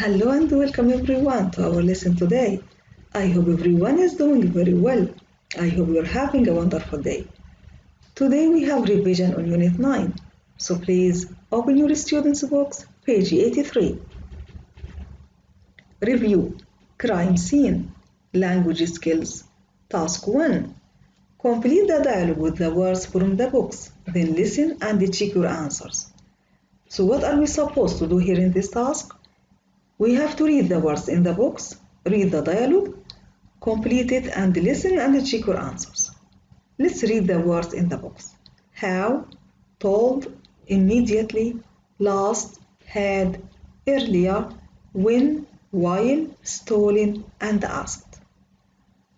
Hello and welcome everyone to our lesson today. I hope everyone is doing very well. I hope you're having a wonderful day. Today we have revision on Unit 9. So please open your students' books, page 83. Review, crime scene, language skills. Task 1. Complete the dialogue with the words from the books, then listen and check your answers. So what are we supposed to do here in this task? We have to read the words in the books, read the dialogue, complete it and listen and check your answers. Let's read the words in the books. How, told, immediately, last, had, earlier, when, while, stolen, and asked.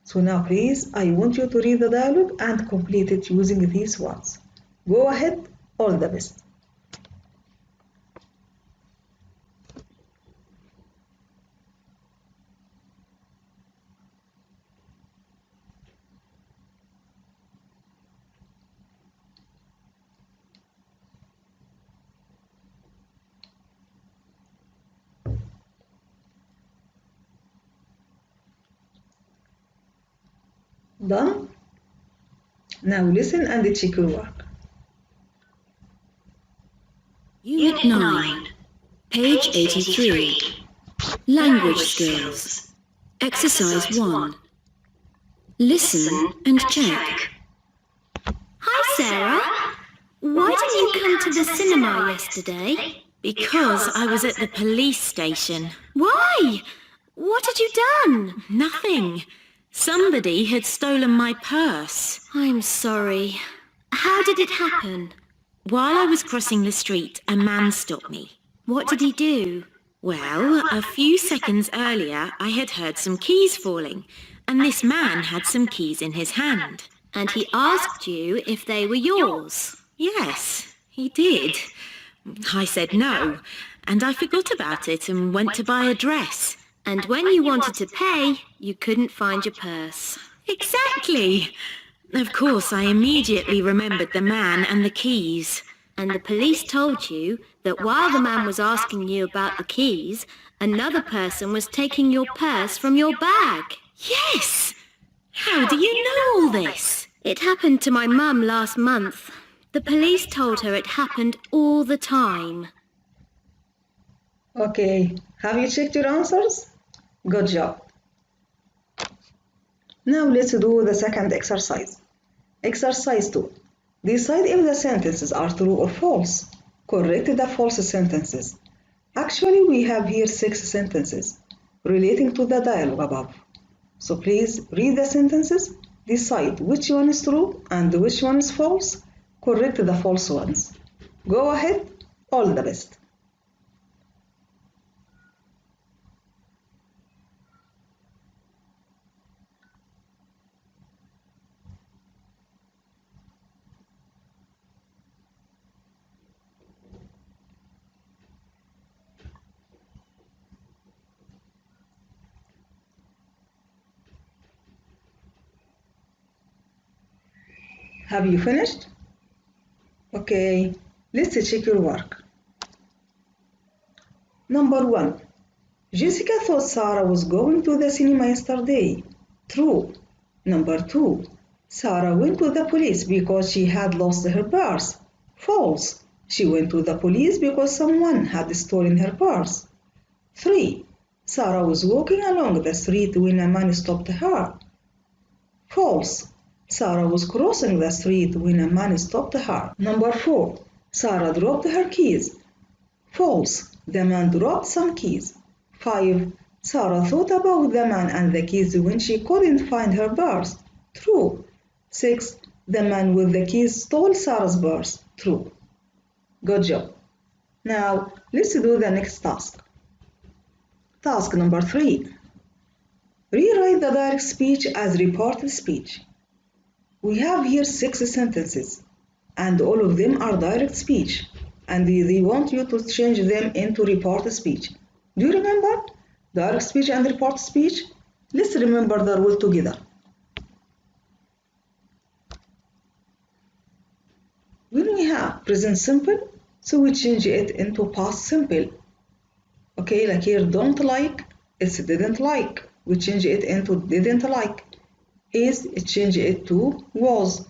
So now please, I want you to read the dialogue and complete it using these words. Go ahead, all the best. Done? Now listen and check your work. Unit 9, page 83, Language Skills. Exercise 1. Listen and check. Hi, Sarah. Why didn't you come to the cinema yesterday? Because I was at the police station. Why? What had you done? Nothing. Somebody had stolen my purse. I'm sorry. How did it happen? While I was crossing the street, a man stopped me. What did he do? Well, a few seconds earlier, I had heard some keys falling, and this man had some keys in his hand. And he asked you if they were yours? Yes, he did. I said no, and I forgot about it and went to buy a dress. And when you wanted to pay, you couldn't find your purse. Exactly. Of course, I immediately remembered the man and the keys. And the police told you that while the man was asking you about the keys, another person was taking your purse from your bag. Yes! How do you know all this? It happened to my mum last month. The police told her it happened all the time. Okay, have you checked your answers? Good job. Now let's do the second exercise. Exercise 2. Decide if the sentences are true or false. Correct the false sentences. Actually, we have here 6 sentences relating to the dialogue above. So please read the sentences, decide which one is true and which one is false, correct the false ones. Go ahead, all the best. Have you finished? Okay, let's check your work. Number 1. Jessica thought Sarah was going to the cinema yesterday. True. Number 2. Sarah went to the police because she had lost her purse. False. She went to the police because someone had stolen her purse. 3. Sarah was walking along the street when a man stopped her. False. Sarah was crossing the street when a man stopped her. Number 4. Sarah dropped her keys. False. The man dropped some keys. 5. Sarah thought about the man and the keys when she couldn't find her purse. True. 6. The man with the keys stole Sarah's purse. True. Good job. Now, let's do the next task. Task number 3. Rewrite the direct speech as reported speech. We have here 6 sentences, and all of them are direct speech, and they want you to change them into reported speech. Do you remember direct speech and reported speech? Let's remember the rule together. When we have present simple, so we change it into past simple. Okay, like here, don't like, it's didn't like. We change it into didn't like. Is, it change it to was.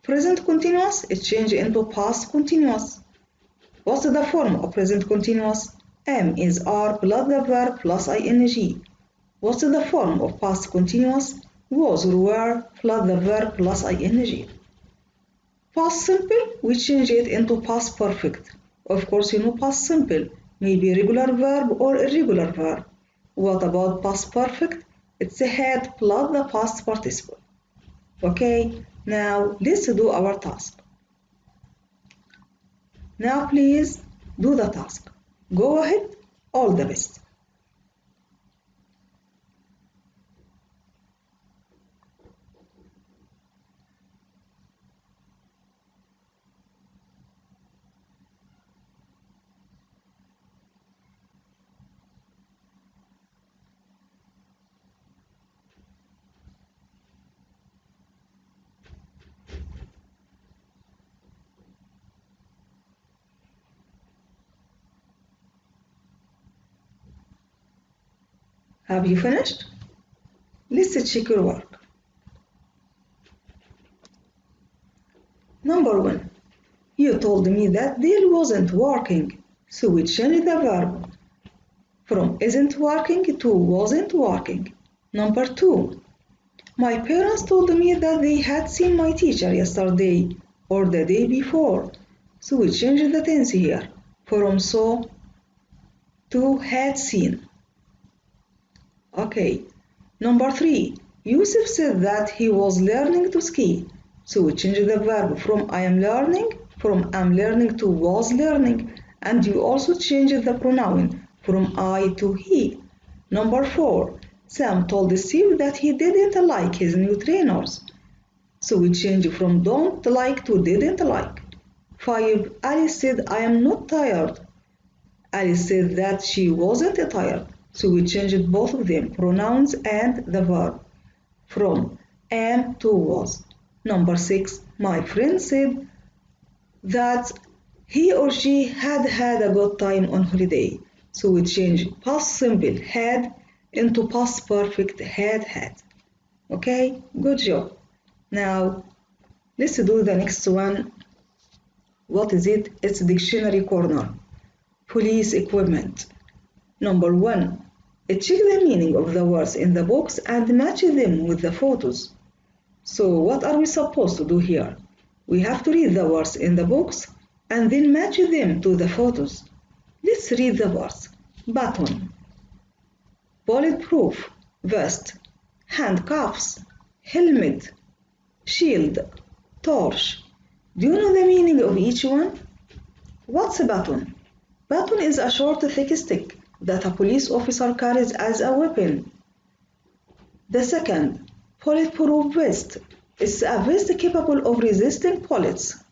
Present continuous, it change into past continuous. What's the form of present continuous? Am is are plus the verb plus ing. What's the form of past continuous? Was or were plus the verb plus ing. Past simple, we change it into past perfect. Of course, you know past simple may be regular verb or irregular verb. What about past perfect? It's a had plus the past participle. Okay, now let's do our task. Now please do the task. Go ahead, all the best. Have you finished? Let's check your work. Number 1. You told me that Dale wasn't working, so we changed the verb from isn't working to wasn't working. Number 2. My parents told me that they had seen my teacher yesterday or the day before, so we changed the tense here from saw to had seen. Okay. Number 3. Yusuf said that he was learning to ski, so we changed the verb from am learning to was learning, and you also changed the pronoun from I to he. Number 4. Sam told Steve that he didn't like his new trainers, so we changed from don't like to didn't like. 5. Alice said I am not tired. Alice said that she wasn't tired, so we changed both of them, pronouns and the verb, from am to was. Number 6. My friend said that he or she had had a good time on holiday, so we changed past simple had into past perfect had had. Okay, good job. Now let's do the next one. What is it? It's dictionary corner. Police equipment. Number 1. Check the meaning of the words in the box and match them with the photos. So what are we supposed to do here? We have to read the words in the box and then match them to the photos. Let's read the words. Baton, bulletproof, vest, handcuffs, helmet, shield, torch. Do you know the meaning of each one? What's a baton? Baton is a short thick stick that a police officer carries as a weapon. The second, bulletproof vest, is a vest capable of resisting bullets.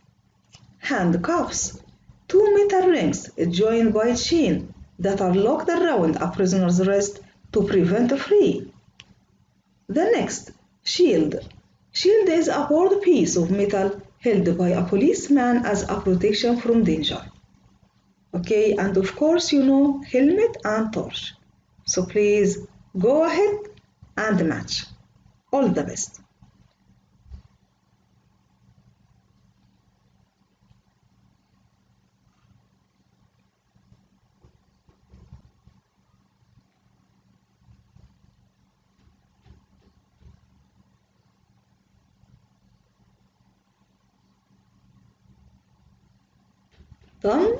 Handcuffs, two metal rings joined by chain that are locked around a prisoner's wrist to prevent free. The next, shield. Shield is a broad piece of metal held by a policeman as a protection from danger. Okay, and of course you know helmet and torch. So please go ahead and match. All the best. Done?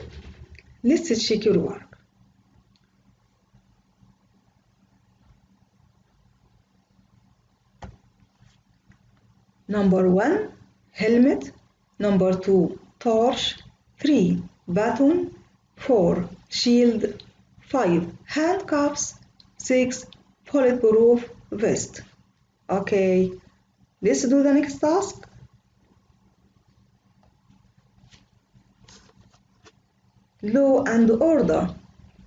Let's check your work. Number 1, helmet. Number 2, torch. 3, baton. 4, shield. 5, handcuffs. 6, bulletproof vest. Okay, let's do the next task. Law and order.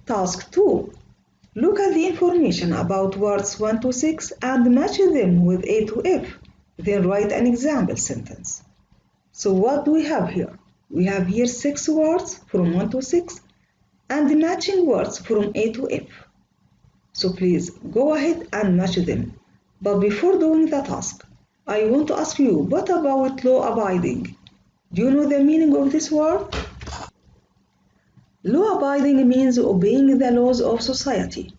Task 2. Look at the information about words 1 to 6 and match them with A to F. Then write an example sentence. So what do we have here? We have here 6 words from 1 to 6 and matching words from A to F. So please go ahead and match them. But before doing the task, I want to ask you, what about law abiding? Do you know the meaning of this word? Law abiding means obeying the laws of society.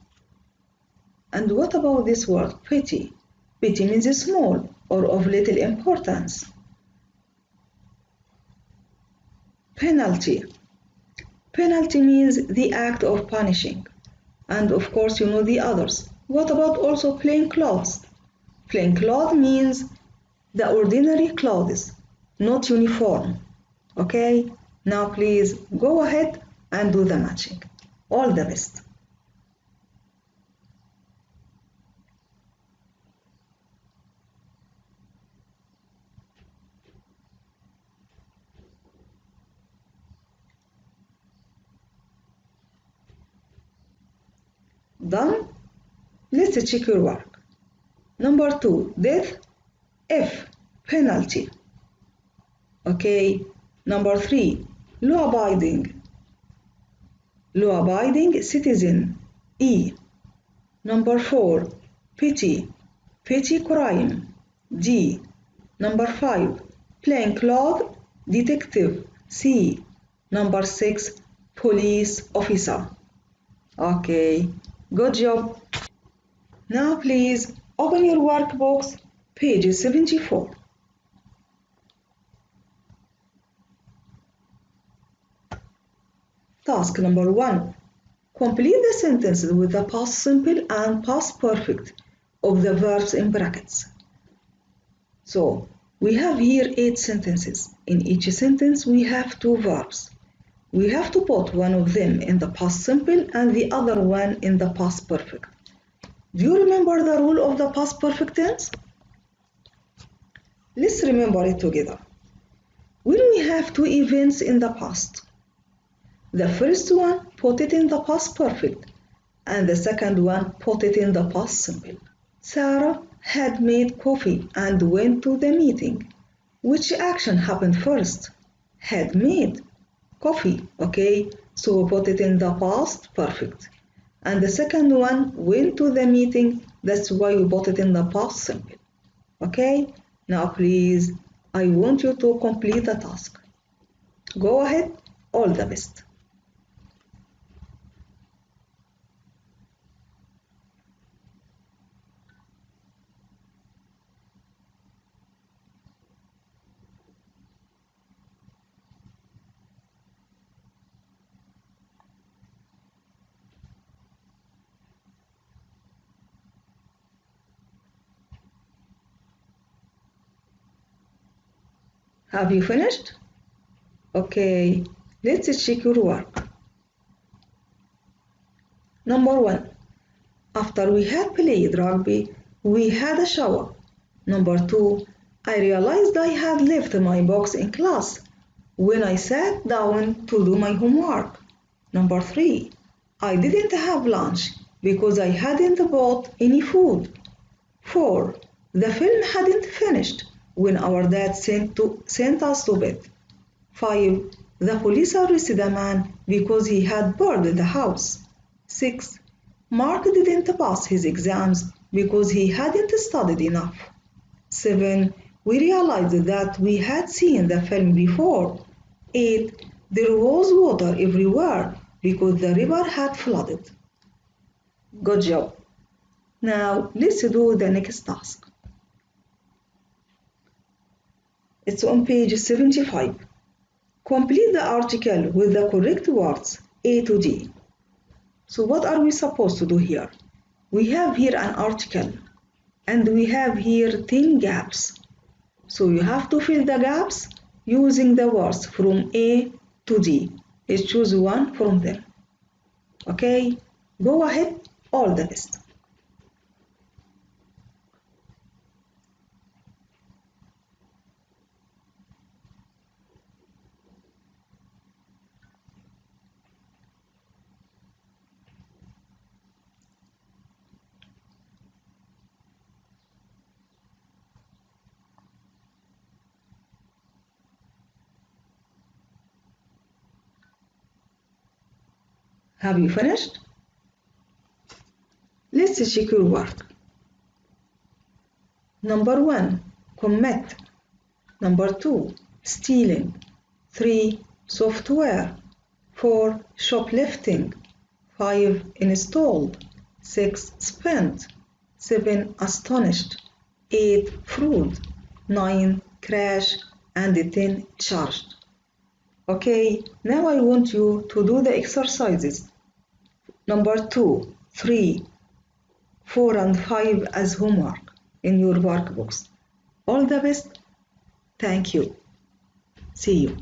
And what about this word petty? Petty means small or of little importance. Penalty. Penalty means the act of punishing. And of course, you know the others. What about also plain clothes? Plain clothes means the ordinary clothes, not uniform. Okay? Now please go ahead and do the matching. All the best. Done? Let's check your work. Number 2, death. F, penalty. Okay. Number 3, law abiding. Law abiding citizen. E. Number 4, petty. Petty crime. D. Number 5, plain clothes. Detective. C. Number 6, police officer. Okay, good job. Now please open your workbooks, page 74. Task number 1. Complete the sentences with the past simple and past perfect of the verbs in brackets. So, we have here 8 sentences. In each sentence, we have 2 verbs. We have to put one of them in the past simple and the other one in the past perfect. Do you remember the rule of the past perfect tense? Let's remember it together. When we have 2 events in the past, the first one put it in the past perfect and the second one put it in the past simple. Sarah had made coffee and went to the meeting. Which action happened first? Had made coffee, okay? So we put it in the past perfect. And the second one went to the meeting, that's why we put it in the past simple. Okay? Now please, I want you to complete the task. Go ahead, all the best. Have you finished? Okay, let's check your work. Number 1. After we had played rugby, we had a shower. Number 2. I realized I had left my box in class when I sat down to do my homework. Number 3. I didn't have lunch because I hadn't bought any food. 4. The film hadn't finished when our dad sent us to bed. 5. The police arrested a man because he had burned the house. 6. Mark didn't pass his exams because he hadn't studied enough. 7. We realized that we had seen the film before. 8. There was water everywhere because the river had flooded. Good job. Now let's do the next task. It's on page 75. Complete the article with the correct words A to D. So what are we supposed to do here? We have here an article and we have here 10 gaps. So you have to fill the gaps using the words from A to D. Let's choose one from them. Okay, go ahead, all the best. Have you finished? Let's check your work. Number 1, commit. Number 2, stealing. 3, software. 4, shoplifting. 5, installed. 6, spent. 7, astonished. 8, fraud. 9, crash. And 10, charged. Okay, now I want you to do the exercises. Number 2, 3, 4 and 5 as homework in your workbooks. All the best. Thank you. See you.